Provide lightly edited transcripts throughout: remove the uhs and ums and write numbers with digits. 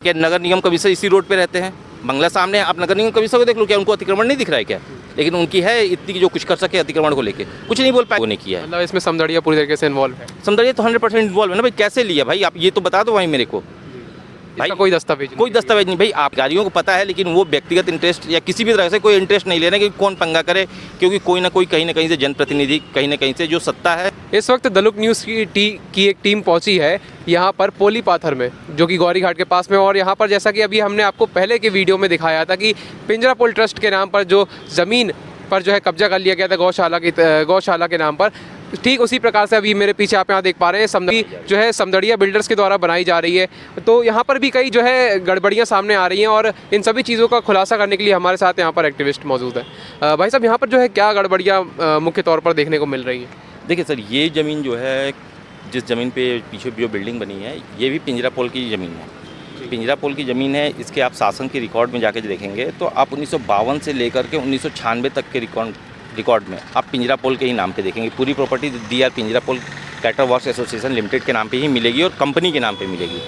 क्या नगर निगम कमिश्नर इसी रोड पे रहते हैं, बंगला सामने है। आप नगर निगम कमिश्नर को देख लो, क्या उनको अतिक्रमण नहीं दिख रहा है क्या? लेकिन उनकी है इतनी कि जो कुछ कर सके अतिक्रमण को लेके, कुछ नहीं बोल पाए, वो नहीं किया है। मतलब इसमें समदड़िया पूरी तरीके से इन्वॉल्व है। समझिए तो 100% इन्वॉल्व है ना भाई। कैसे लिया भाई, आप ये तो बता दो भाई मेरे को। भाई कोई दस्तावेज नहीं भाई, आप गाड़ियों को पता है, लेकिन वो व्यक्तिगत इंटरेस्ट या किसी भी तरह से कोई इंटरेस्ट नहीं लेना कि कौन पंगा करे, क्योंकि कोई ना कोई कहीं ना कहीं से जनप्रतिनिधि, कहीं ना कहीं से जो सत्ता है। इस वक्त दलुक न्यूज़ की एक टीम पहुंची है यहाँ पर पोली पाथर में, जो कि गौरी घाट के पास में। और यहाँ पर जैसा कि अभी हमने आपको पहले के वीडियो में दिखाया था कि पिंजरापुल ट्रस्ट के नाम पर जो ज़मीन पर जो है कब्जा कर लिया गया था गौशाला के नाम पर, ठीक उसी प्रकार से अभी मेरे पीछे आप यहाँ देख पा रहे हैं जो है समदड़िया बिल्डर्स के द्वारा बनाई जा रही है। तो यहाँ पर भी कई जो है गड़बड़ियाँ सामने आ रही हैं और इन सभी चीज़ों का खुलासा करने के लिए हमारे साथ यहाँ पर एक्टिविस्ट मौजूद है। भाई साहब, यहाँ पर जो है क्या गड़बड़ियाँ मुख्य तौर पर देखने को मिल रही हैं? देखिए सर, ये ज़मीन जो है, जिस ज़मीन पे पीछे जो बिल्डिंग बनी है, ये भी पिंजरापोल की ज़मीन है। पिंजरापोल की ज़मीन है। इसके आप शासन के रिकॉर्ड में जाकर देखेंगे तो आप 1952 से लेकर के 1996 तक के रिकॉर्ड में आप पिंजरापोल के ही नाम पे देखेंगे। पूरी property DR Pinjrapole cater works association limited के नाम पे ही मिलेगी और कंपनी के नाम पे मिलेगी।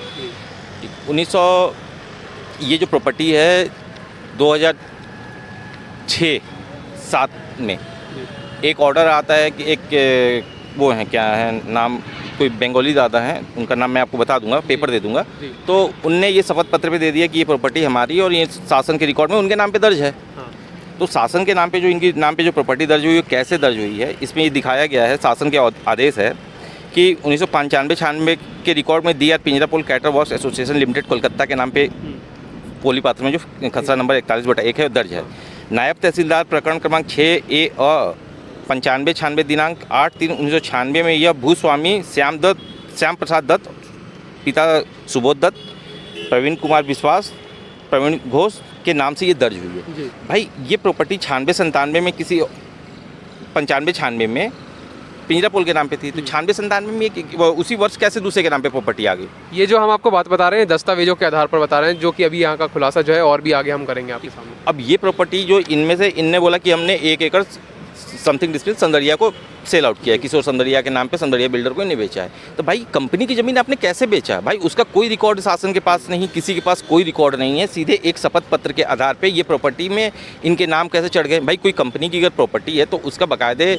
1900 ये जो प्रॉपर्टी है 2006-7 में एक ऑर्डर आता है कि एक वो है, क्या है नाम, कोई बंगाली दादा हैं, उनका नाम मैं आपको बता दूंगा, पेपर दे दूंगा। तो उनने ये शपथ पत्र पे दे दिया कि ये प्रॉपर्टी हमारी और ये शासन के रिकॉर्ड में उनके नाम पे दर्ज है। तो शासन के नाम पे जो, इनके नाम पे जो प्रॉपर्टी दर्ज हुई है, कैसे दर्ज हुई है, इसमें ये दिखाया गया है, शासन के आदेश है कि 1995-96 के रिकॉर्ड में DR Pinjrapole cater works association limited Kolkata के नाम पे पोली पात्र में जो खसरा नंबर 41/1 है दर्ज है। नायब तहसीलदार प्रकरण क्रमांक 6A 95-96 दिनांक 8/3/1996 में यह भूस्वामी श्याम प्रसाद दत्त, पिता सुबोध दत्त, प्रवीण कुमार विश्वास, प्रवीण घोष के नाम से ये दर्ज हुई है। भाई ये प्रॉपर्टी 96-97 में किसी 95-96 में पिंजरापोल के नाम पे थी, तो 96-97 में उसी वर्ष कैसे दूसरे के नाम पे प्रॉपर्टी आ गई? ये जो हम आपको बात बता रहे हैं दस्तावेजों के आधार पर बता रहे हैं, जो कि अभी यहाँ का खुलासा जो है और भी आगे हम करेंगे आपके सामने। अब ये प्रॉपर्टी जो इनमें से इनने बोला कि हमने 1 एकड़ समथिंग डिस्प्यूट संदड़िया को सेल आउट किया है, किशोर संदड़िया के नाम पे संदड़िया बिल्डर को इन्हें बेचा है। तो भाई कंपनी की ज़मीन आपने कैसे बेचा? भाई उसका कोई रिकॉर्ड शासन के पास नहीं, किसी के पास कोई रिकॉर्ड नहीं है। सीधे एक शपथ पत्र के आधार पे ये प्रॉपर्टी में इनके नाम कैसे चढ़ गए? भाई कोई कंपनी की अगर प्रॉपर्टी है तो उसका बाकायदे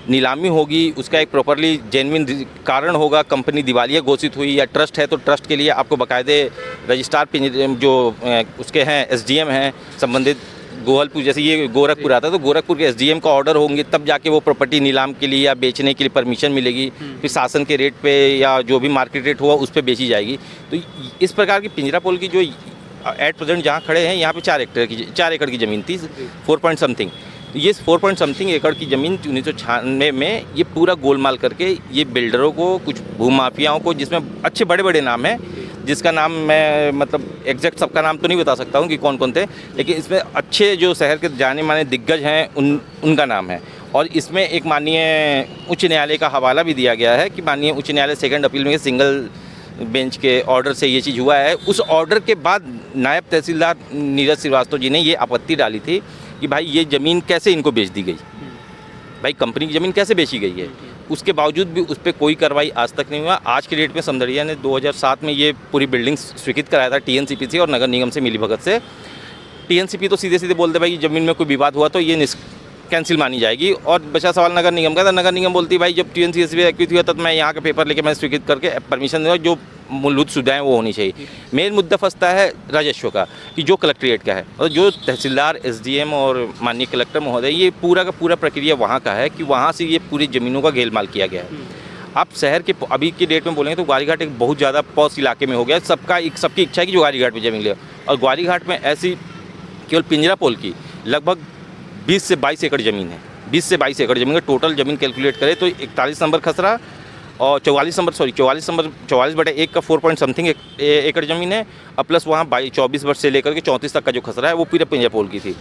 नीलामी होगी, उसका एक प्रॉपरली जेन्युइन कारण होगा, कंपनी दिवालिया घोषित हुई, या ट्रस्ट है तो ट्रस्ट के लिए आपको बाकायदे रजिस्ट्रार जो उसके हैं SDM हैं संबंधित, गोहलपुर जैसे ये गोरखपुर आता है तो गोरखपुर के SDM का ऑर्डर होंगे, तब जाके वो प्रॉपर्टी नीलाम के लिए या बेचने के लिए परमिशन मिलेगी। फिर शासन के रेट पे या जो भी मार्केट रेट हुआ उस पर बेची जाएगी। तो इस प्रकार की पिंजरापोल की जो एट प्रेजेंट जहाँ खड़े हैं, यहाँ पे 4 एकड़ की ज़मीन थी, 4 पॉइंट समथिंग। तो ये 4 पॉइंट समथिंग एकड़ की ज़मीन 1996 में ये पूरा गोलमाल करके ये बिल्डरों को, कुछ भूमाफियाओं को, जिसमें अच्छे बड़े बड़े नाम हैं, जिसका नाम मैं मतलब एग्जैक्ट सबका नाम तो नहीं बता सकता हूँ कि कौन कौन थे, लेकिन इसमें अच्छे जो शहर के जाने माने दिग्गज हैं उनका नाम है। और इसमें एक माननीय उच्च न्यायालय का हवाला भी दिया गया है कि माननीय उच्च न्यायालय सेकंड अपील में सिंगल बेंच के ऑर्डर से ये चीज़ हुआ है। उस ऑर्डर के बाद नायब तहसीलदार नीरज श्रीवास्तव जी ने ये आपत्ति डाली थी कि भाई ये ज़मीन कैसे इनको बेच दी गई, भाई कंपनी की ज़मीन कैसे बेची गई है। उसके बावजूद भी उस पर कोई कार्रवाई आज तक नहीं हुआ। आज के डेट में समदड़िया ने 2007 में ये पूरी बिल्डिंग स्वीकृत कराया था TNCP से और नगर निगम से मिलीभगत से। TNCP तो सीधे सीधे बोलते भाई ज़मीन में कोई विवाद हुआ तो ये कैंसिल मानी जाएगी, और बचा सवाल नगर निगम का। तो नगर निगम बोलती भाई जब TNCP एक्टिव हुआ तब मैं यहाँ के पेपर लेके मैं स्वीकृत करके परमिशन दूँगा, जो मूलभूत सुविधाएँ वो होनी चाहिए। मेन मुद्दा फंसता है राजस्व का, कि जो कलेक्ट्रेट का है और जो तहसीलदार SDM और माननीय कलेक्टर महोदय, ये पूरा का पूरा प्रक्रिया वहाँ का है कि वहाँ से ये पूरी ज़मीनों का घेलमाल किया गया है। आप शहर के अभी के डेट में बोलेंगे तो ग्वारी घाट एक बहुत ज़्यादा पॉश इलाके में हो गया। सबकी इच्छा है कि जो ग्वारी घाट में ज़मीन ले, और ग्वारी घाट में ऐसी केवल पिंजरापोल की लगभग 20 से 22 एकड़ ज़मीन है। 20 से 22 एकड़ ज़मीन का टोटल ज़मीन कैलकुलेट करें तो 41 नंबर खसरा और 44 नंबर 1 का 4 पॉइंट समथिंग एकड़ ज़मीन है, और प्लस वहाँ 24 वर्ष से लेकर के 34 तक का जो खसरा है वो पूरे पिंजरापोल की थी।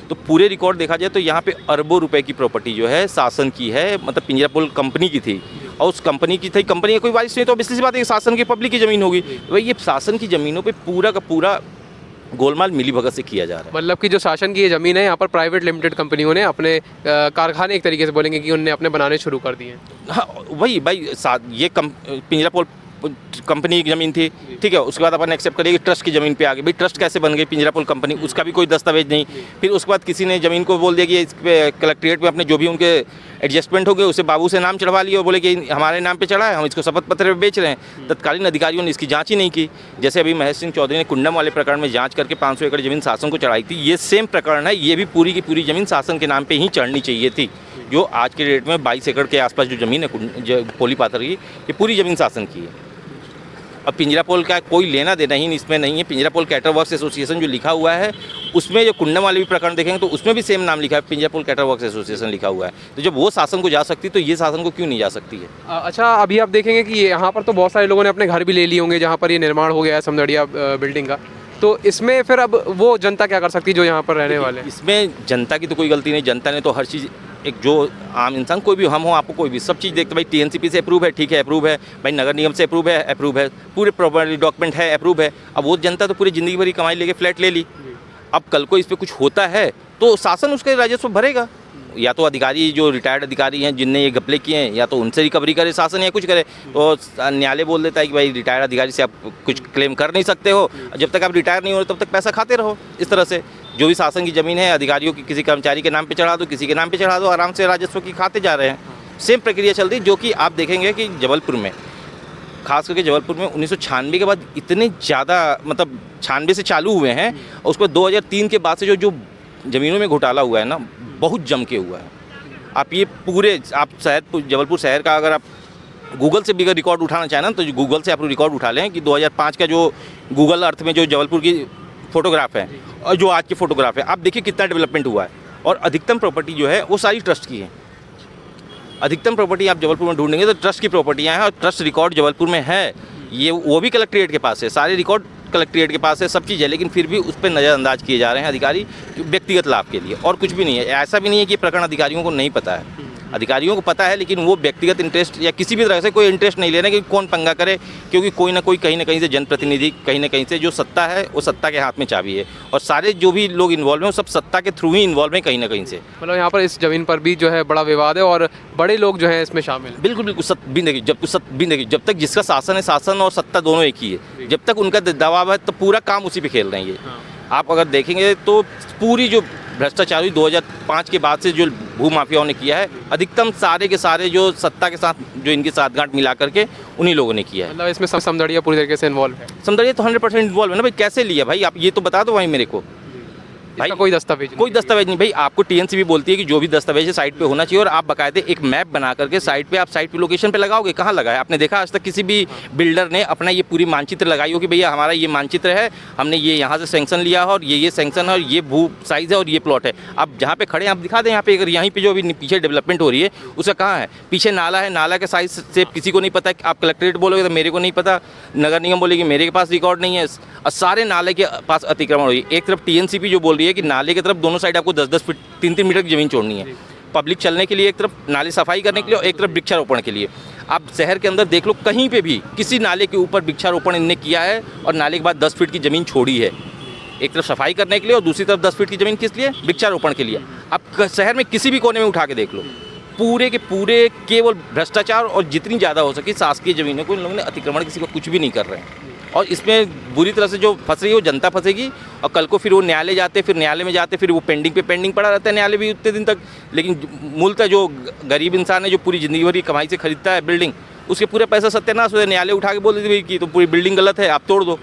तो पूरे रिकॉर्ड देखा जाए तो यहाँ पे अरबों रुपए की प्रॉपर्टी जो है शासन की है, मतलब पिंजरापोल कंपनी की थी, और उस कंपनी की थी, कंपनी का कोई वारिस नहीं, तो ऑब्वियसली सी बात है शासन की पब्लिक की ज़मीन होगी। वही ये शासन की ज़मीनों पर पूरा का पूरा गोलमाल मिलीभगत से किया जा रहा है। मतलब कि जो शासन की ये ज़मीन है, यहाँ पर प्राइवेट लिमिटेड कंपनियों ने अपने कारखाने एक तरीके से बोलेंगे कि उनने अपने बनाने शुरू कर दिए हैं। हाँ वही भाई, ये पिंजरापोल कंपनी की ज़मीन थी, ठीक है। उसके बाद अपन एक्सेप्ट करिए कि ट्रस्ट की ज़मीन पे आ गई। भाई ट्रस्ट कैसे बन गई पिंजरापुल कंपनी, उसका भी कोई दस्तावेज नहीं। फिर उसके बाद किसी ने ज़मीन को बोल दिया कि इस पे कलेक्ट्रेट में अपने जो भी उनके एडजस्टमेंट हो गए उसे बाबू से नाम चढ़वा लिया और बोले कि हमारे नाम पे चढ़ा है, हम इसको शपथ पत्र पे बेच रहे हैं। तत्कालीन अधिकारियों ने इसकी जांच ही नहीं की। जैसे अभी महेश सिंह चौधरी ने कुंडम वाले प्रकरण में जांच करके 500 एकड़ ज़मीन शासन को चढ़ाई थी, ये सेम प्रकरण है। ये भी पूरी की पूरी ज़मीन शासन के नाम पे ही चढ़नी चाहिए थी। जो आज के डेट में 22 एकड़ के आसपास जो ज़मीन है पोली पाथर की, ये पूरी ज़मीन शासन की है। अब पिंजरापोल का कोई लेना देना ही इसमें नहीं है। पिंजरापोल कैटर वर्क्स एसोसिएशन जो लिखा हुआ है उसमें जो कुंडम वाले भी प्रकरण देखेंगे तो उसमें भी सेम नाम लिखा है, पिंजरापोल कैटर वर्क्स एसोसिएशन लिखा हुआ है। तो जब वो शासन को जा सकती तो ये शासन को क्यों नहीं जा सकती है? अच्छा, अभी आप देखेंगे कि यहाँ पर तो बहुत सारे लोगों ने अपने घर भी ले लिए होंगे जहाँ पर ये निर्माण हो गया है समदड़िया बिल्डिंग का। तो इसमें फिर अब वो जनता क्या कर सकती है जो यहाँ पर रहने वाले हैं? इसमें जनता की तो कोई गलती नहीं। जनता ने तो हर चीज़, एक जो आम इंसान कोई भी हम हो आपको कोई भी सब चीज़ देखते भाई टीएनसीपी से अप्रूव है, ठीक है अप्रूव है, भाई नगर निगम से अप्रूव है, पूरे प्रॉपर्टी डॉक्यूमेंट है, अप्रूव है। अब वो जनता तो पूरी ज़िंदगी भरी कमाई लेके फ्लैट ले ली। अब कल को इस पर कुछ होता है तो शासन उसके राजस्व भरेगा। या तो अधिकारी जो रिटायर्ड अधिकारी हैं जिनने ये घपले किए हैं या तो उनसे रिकवरी करे शासन या कुछ करे। तो न्यायालय बोल देता है कि भाई रिटायर्ड अधिकारी से आप कुछ क्लेम कर नहीं सकते हो, जब तक आप रिटायर नहीं हो रहे तब तक पैसा खाते रहो। इस तरह से जो भी शासन की ज़मीन है अधिकारियों की किसी कर्मचारी के नाम पे चढ़ा दो, किसी के नाम पे चढ़ा दो, आराम से राजस्व की खाते जा रहे हैं। सेम प्रक्रिया चल रही जो कि आप देखेंगे कि जबलपुर में, खास करके जबलपुर में 1996 के बाद इतने ज़्यादा मतलब 96 से चालू हुए हैं और उसके बाद 2003 के बाद से जो ज़मीनों में घोटाला हुआ है ना, बहुत जम के हुआ है। आप ये पूरे आप शहर जबलपुर शहर का अगर आप गूगल से भी अगर रिकॉर्ड उठाना चाहें ना तो गूगल से आप रिकॉर्ड उठा लें कि 2005 का जो गूगल अर्थ में जो जबलपुर की फ़ोटोग्राफ है और जो आज की फ़ोटोग्राफ है, आप देखिए कितना डेवलपमेंट हुआ है। और अधिकतम प्रॉपर्टी जो है वो सारी ट्रस्ट की है। अधिकतम प्रॉपर्टी आप जबलपुर में ढूंढेंगे तो ट्रस्ट की प्रॉपर्टियाँ हैं और ट्रस्ट रिकॉर्ड जबलपुर में है। ये वो भी कलेक्ट्रेट के पास है, सारे रिकॉर्ड कलेक्ट्रेट के पास है, सब चीज़ है। लेकिन फिर भी उस पर नज़रअंदाज किए जा रहे हैं अधिकारी व्यक्तिगत लाभ के लिए, और कुछ भी नहीं है। ऐसा भी नहीं है कि प्रकरण अधिकारियों को नहीं पता है, अधिकारियों को पता है, लेकिन वो व्यक्तिगत इंटरेस्ट या किसी भी तरह से कोई इंटरेस्ट नहीं ले रहे कि कौन पंगा करे। क्योंकि कोई ना कोई कहीं ना कहीं से जनप्रतिनिधि, कहीं ना कहीं से जो सत्ता है वो सत्ता के हाथ में चाबी है। और सारे जो भी लोग इन्वॉल्व हैं वो सब सत्ता के थ्रू ही इन्वॉल्व हैं कहीं ना कहीं से। मतलब यहाँ पर इस ज़मीन पर भी जो है बड़ा विवाद है और बड़े लोग जो हैं इसमें शामिल हैं। बिल्कुल बिल्कुल। जब तक जिसका शासन है, शासन और सत्ता दोनों एक ही है। जब तक उनका दबाव है तो पूरा काम उसी पे खेल रहे हैं ये। आप अगर देखेंगे तो पूरी जो भ्रष्टाचार 2005 के बाद से जो भू माफियाओं ने किया है, अधिकतम सारे के सारे जो सत्ता के साथ जो इनकी साठगांठ मिला करके उन्हीं लोगों ने किया है। मतलब इसमें समदड़िया पूरी तरीके से इन्वॉल्व है। समदड़िया तो 100% इन्वॉल्व है ना भाई। कैसे लिया भाई आप ये तो बता दो भाई मेरे को। भाई कोई दस्तावेज नहीं भाई। आपको टीएनसीबी बोलती है कि जो भी दस्तावेज है साइट पे होना चाहिए, और आप बाकायदे एक मैप बना करके साइट पे लोकेशन पे लगाओगे। कहाँ लगा है आपने देखा आज तक किसी भी बिल्डर ने अपना ये पूरी मानचित्र लगाई हो कि भैया हमारा ये मानचित्र है, हमने ये यहाँ से सैंक्शन लिया है और ये सैंक्शन है और ये भू साइज़ है और ये प्लॉट है। आप जहाँ पे खड़े हैं आप दिखा दें यहाँ पे। अगर यहीं पे जो अभी पीछे डेवलपमेंट हो रही है उसका कहाँ है, पीछे नाला है, नाला के साइज से किसी को नहीं पता। आप कलेक्ट्रेट बोलोगे तो मेरे को नहीं पता, नगर निगम बोलेगी मेरे के पास रिकॉर्ड नहीं है, और सारे नाले के पास अतिक्रमण हो रही है। एक तरफ टीएनसीपी जो बोल रही है कि नाले की तरफ दोनों साइड आपको 10-10 फीट 3-3 मीटर की ज़मीन छोड़नी है पब्लिक चलने के लिए, एक तरफ नाले सफाई करने के लिए और एक तरफ वृक्षारोपण के लिए। आप शहर के अंदर देख लो, कहीं पे भी किसी नाले के ऊपर वृक्षारोपण इनने किया है और नाले के बाद 10 फीट की ज़मीन छोड़ी है, एक तरफ सफाई करने के लिए और दूसरी तरफ 10 फीट की ज़मीन किस लिए, वृक्षारोपण के लिए। आप शहर में किसी भी कोने में उठा के देख लो, पूरे के पूरे केवल भ्रष्टाचार और जितनी ज़्यादा हो सके शासकीय ज़मीनों को इन लोगों ने अतिक्रमण, किसी को कुछ भी नहीं कर रहे हैं। और इसमें बुरी तरह से जो फंस रही है वो जनता फंसेगी। और कल को फिर वो न्यायालय जाते, फिर न्यायालय में जाते, फिर वो पेंडिंग पड़ा रहता है न्यायालय भी उतने दिन तक। लेकिन मूलतः जो गरीब इंसान है जो पूरी ज़िंदगी भर की कमाई से खरीदता है बिल्डिंग, उसके पूरे पैसा सत्यानाश हो जाए। न्यायालय उठा के बोल देती भाई कि तो पूरी बिल्डिंग गलत है, आप तोड़ दो।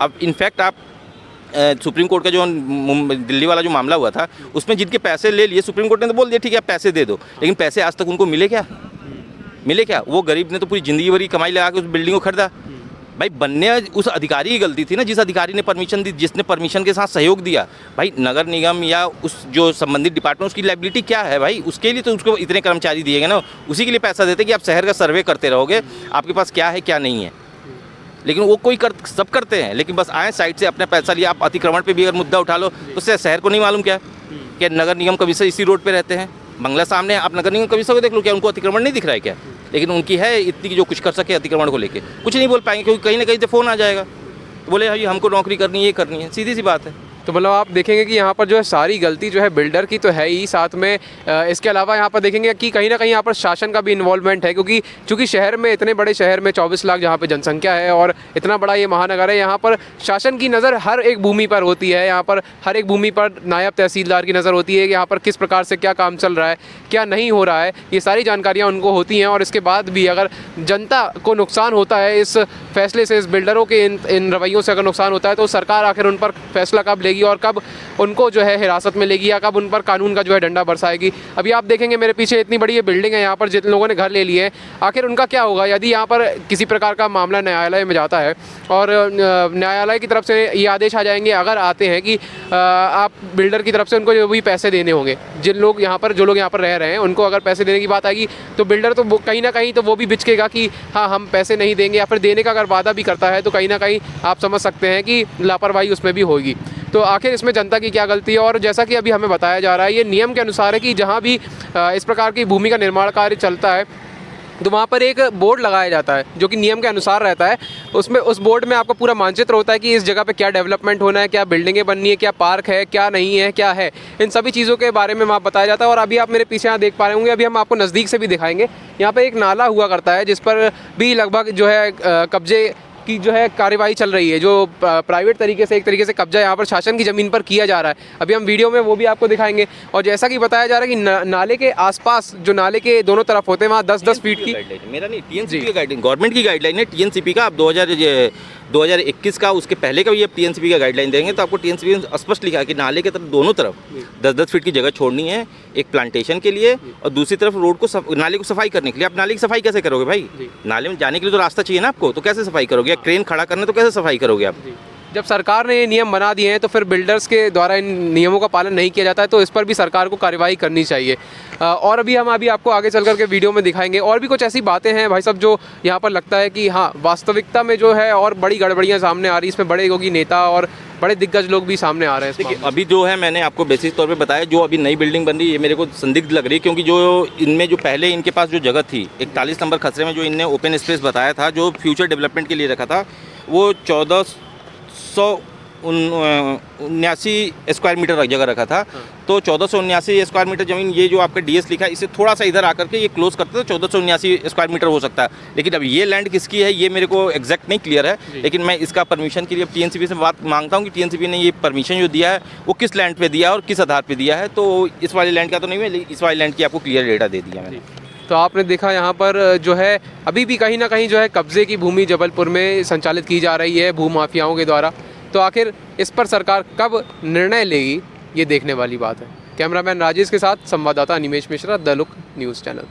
अब इनफैक्ट आप सुप्रीम कोर्ट का जो दिल्ली वाला जो मामला हुआ था उसमें जिनके पैसे ले लिए सुप्रीम कोर्ट ने तो बोल दिया ठीक है आप पैसे दे दो, लेकिन पैसे आज तक उनको मिले क्या? वो गरीब ने तो पूरी ज़िंदगी भर की कमाई लगा के उस बिल्डिंग को खरीदा। भाई बनने उस अधिकारी की गलती थी ना, जिस अधिकारी ने परमिशन दी, जिसने परमिशन के साथ सहयोग दिया। भाई नगर निगम या उस जो संबंधित डिपार्टमेंट उसकी लायबिलिटी क्या है भाई? उसके लिए तो उसको इतने कर्मचारी दिए गए ना, उसी के लिए पैसा देते कि आप शहर का सर्वे करते रहोगे, आपके पास क्या है क्या नहीं है। लेकिन वो सब करते हैं, लेकिन बस आए साइड से अपना पैसा लिया। आप अतिक्रमण पे भी अगर मुद्दा उठा लो तो शहर को नहीं मालूम क्या कि नगर निगम कमिश्नर इसी रोड पे रहते हैं, बंगला सामने है। आप नगर निगम कमिश्नर को देख लो, क्या उनको अतिक्रमण नहीं दिख रहा है क्या? लेकिन उनकी है इतनी कि जो कुछ कर सके अतिक्रमण को लेके कुछ नहीं बोल पाएंगे, क्योंकि कहीं ना कहीं से फ़ोन आ जाएगा तो बोले भाई हमको नौकरी करनी है, ये करनी है, सीधी सी बात है। तो मतलब आप देखेंगे कि यहाँ पर जो है सारी गलती जो है बिल्डर की तो है ही, साथ में इसके अलावा यहाँ पर देखेंगे कि कहीं ना कहीं यहाँ पर शासन का भी इन्वॉल्वमेंट है, क्योंकि चूँकि शहर में, इतने बड़े शहर में 24 लाख जहाँ पे जनसंख्या है और इतना बड़ा ये महानगर है, यहाँ पर शासन की नज़र हर एक भूमि पर होती है। यहाँ पर हर एक भूमि पर नायब तहसीलदार की नज़र होती है कि यहाँ पर किस प्रकार से क्या काम चल रहा है, क्या नहीं हो रहा है, ये सारी जानकारियाँ उनको होती हैं। और इसके बाद भी अगर जनता को नुकसान होता है इस फैसले से, इस बिल्डरों के इन रवैयों से अगर नुकसान होता है, तो सरकार आखिर उन पर फैसला कब लेगी और कब उनको जो है हिरासत में लेगी या कब उन पर कानून का जो है डंडा बरसाएगी। अभी आप देखेंगे मेरे पीछे इतनी बड़ी ये बिल्डिंग है, यहाँ पर जिन लोगों ने घर ले लिए हैं, आखिर उनका क्या होगा यदि यहाँ पर किसी प्रकार का मामला न्यायालय में जाता है और न्यायालय की तरफ से ये आदेश आ जाएंगे, अगर आते हैं कि आप बिल्डर की तरफ से उनको जो भी पैसे देने होंगे, जो लोग यहाँ पर रह रहे हैं उनको अगर पैसे देने की बात आएगी, तो बिल्डर तो कहीं ना कहीं तो वो भी बिचकेगा कि हाँ हम पैसे नहीं देंगे, या फिर देने का अगर वादा भी करता है तो कहीं ना कहीं आप समझ सकते हैं कि लापरवाही उसमें भी होगी। तो आखिर इसमें जनता की क्या गलती है? और जैसा कि अभी हमें बताया जा रहा है, ये नियम के अनुसार है कि जहाँ भी इस प्रकार की भूमि का निर्माण कार्य चलता है तो वहाँ पर एक बोर्ड लगाया जाता है जो कि नियम के अनुसार रहता है। उसमें उस बोर्ड में आपका पूरा मानचित्र होता है कि इस जगह पे क्या डेवलपमेंट होना है, क्या बिल्डिंगें बननी है, क्या पार्क है, क्या नहीं है, क्या है, इन सभी चीज़ों के बारे में वहाँ बताया जाता है। और अभी आप मेरे पीछे यहाँ देख पा रहे होंगे, अभी हम आपको नज़दीक से भी दिखाएंगे, यहाँ पर एक नाला हुआ करता है जिस पर भी लगभग जो है कब्जे की जो है कार्यवाही चल रही है, जो प्राइवेट तरीके से, एक तरीके से कब्जा यहाँ पर शासन की ज़मीन पर किया जा रहा है। अभी हम वीडियो में वो भी आपको दिखाएंगे। और जैसा कि बताया जा रहा है कि नाले के आसपास, जो नाले के दोनों तरफ होते हैं, वहाँ 10-10 फीट की, मेरा नहीं, टीएनसीपी की गाइडलाइन, गवर्नमेंट की गाइडलाइन है टीएनसीपी का। आप 2021 का, उसके पहले का भी आप टीएनसीपी का गाइडलाइन देंगे तो आपको टीएनसीपी में स्पष्ट लिखा है कि नाले के तरफ दोनों तरफ 10-10 फीट की जगह छोड़नी है, एक प्लांटेशन के लिए और दूसरी तरफ रोड को नाले को सफाई करने के लिए। आप नाले की सफाई कैसे करोगे भाई? नाले में जाने के लिए तो रास्ता चाहिए ना आपको, तो कैसे सफाई करोगे? क्रेन खड़ा करना तो कैसे सफाई करोगे आप? जब सरकार ने ये नियम बना दिए हैं तो फिर बिल्डर्स के द्वारा इन नियमों का पालन नहीं किया जाता है, तो इस पर भी सरकार को कार्रवाई करनी चाहिए। और अभी हम आपको आगे चल करके वीडियो में दिखाएंगे और भी कुछ ऐसी बातें हैं भाई साहब जो यहाँ पर लगता है कि हाँ वास्तविकता में जो है और बड़ी गड़बड़ियाँ सामने आ रही, इसमें बड़े योगी नेता और बड़े दिग्गज लोग भी सामने आ रहे हैं। देखिए अभी जो है, मैंने आपको बेसिक तौर पे बताया, जो अभी नई बिल्डिंग बन रही है ये मेरे को संदिग्ध लग रही है, क्योंकि जो इनमें जो पहले इनके पास जो जगह थी 41 नंबर खसरे में, जो इनने ओपन स्पेस बताया था जो फ्यूचर डेवलपमेंट के लिए रखा था, वो 1479 स्क्वायर मीटर जगह रखा था। तो 1479 स्क्वायर मीटर ज़मीन, ये जो आपका डीएस लिखा है, इसे थोड़ा सा इधर आकर के ये क्लोज करते तो 1479 स्क्वायर मीटर हो सकता है। लेकिन अब ये लैंड किसकी है ये मेरे को एग्जैक्ट नहीं क्लियर है, लेकिन मैं इसका परमिशन के लिए अब टीएनसीपी से बात मांगता हूँ कि टीएनसीपी ने ये परमिशन जो दिया है वो किस लैंड पे दिया है और किस आधार पे दिया है। तो इस वाले लैंड का तो नहीं है, इस वाले लैंड की आपको क्लियर डेटा दे दिया मैंने। तो आपने देखा यहाँ पर जो है अभी भी कहीं ना कहीं जो है कब्जे की भूमि जबलपुर में संचालित की जा रही है भूमाफियाओं के द्वारा। तो आखिर इस पर सरकार कब निर्णय लेगी, ये देखने वाली बात है। कैमरामैन राजेश के साथ संवाददाता Animesh Mishra, the look news channel.